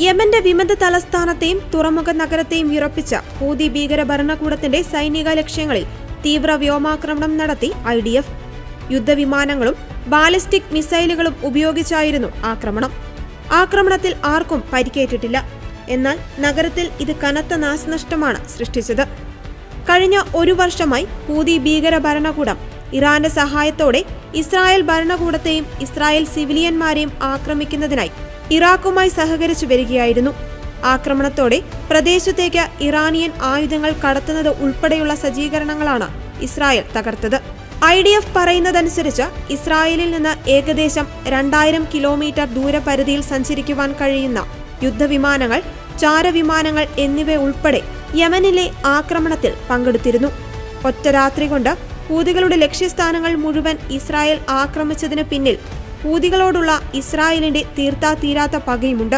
യമന്റെ വിമത തലസ്ഥാനത്തെയും തുറമുഖ നഗരത്തെയും വിറപ്പിച്ച ഹൂതി ഭീകര ഭരണകൂടത്തിന്റെ സൈനിക ലക്ഷ്യങ്ങളിൽ തീവ്ര വ്യോമാക്രമണം നടത്തി IDF. യുദ്ധവിമാനങ്ങളും ബാലിസ്റ്റിക് മിസൈലുകളും ഉപയോഗിച്ചായിരുന്നു ആക്രമണം. ആക്രമണത്തിൽ ആർക്കും പരിക്കേറ്റിട്ടില്ല. എന്നാൽ നഗരത്തിൽ ഇത് കനത്ത നാശനഷ്ടമാണ് സൃഷ്ടിച്ചത്. കഴിഞ്ഞ ഒരു വർഷമായി ഹൂതി ഭീകര ഭരണകൂടം ഇറാന്റെ സഹായത്തോടെ ഇസ്രായേൽ ഭരണകൂടത്തെയും ഇസ്രായേൽ സിവിലിയന്മാരെയും ആക്രമിക്കുന്നതിനായി ഇറാഖുമായി സഹകരിച്ചു വരികയായിരുന്നു. ആക്രമണത്തോടെ പ്രദേശത്തേക്ക് ഇറാനിയൻ ആയുധങ്ങൾ കടത്തുന്നത് ഉൾപ്പെടെയുള്ള സജ്ജീകരണങ്ങളാണ് ഇസ്രായേൽ തകർത്തത്. IDF പറയുന്നതനുസരിച്ച് ഇസ്രായേലിൽ നിന്ന് ഏകദേശം 2000 കിലോമീറ്റർ ദൂരപരിധിയിൽ സഞ്ചരിക്കുവാൻ കഴിയുന്ന യുദ്ധവിമാനങ്ങൾ, ചാരവിമാനങ്ങൾ എന്നിവ ഉൾപ്പെടെ യമനിലെ ആക്രമണത്തിൽ പങ്കെടുത്തിരുന്നു. ഒറ്റ രാത്രി കൊണ്ട് ഹൂതികളുടെ ലക്ഷ്യസ്ഥാനങ്ങൾ മുഴുവൻ ഇസ്രായേൽ ആക്രമിച്ചതിന് പിന്നിൽ ഹൂതികളോടുള്ള ഇസ്രായേലിന്റെ തീർത്താ തീരാത്ത പകയുമുണ്ട്.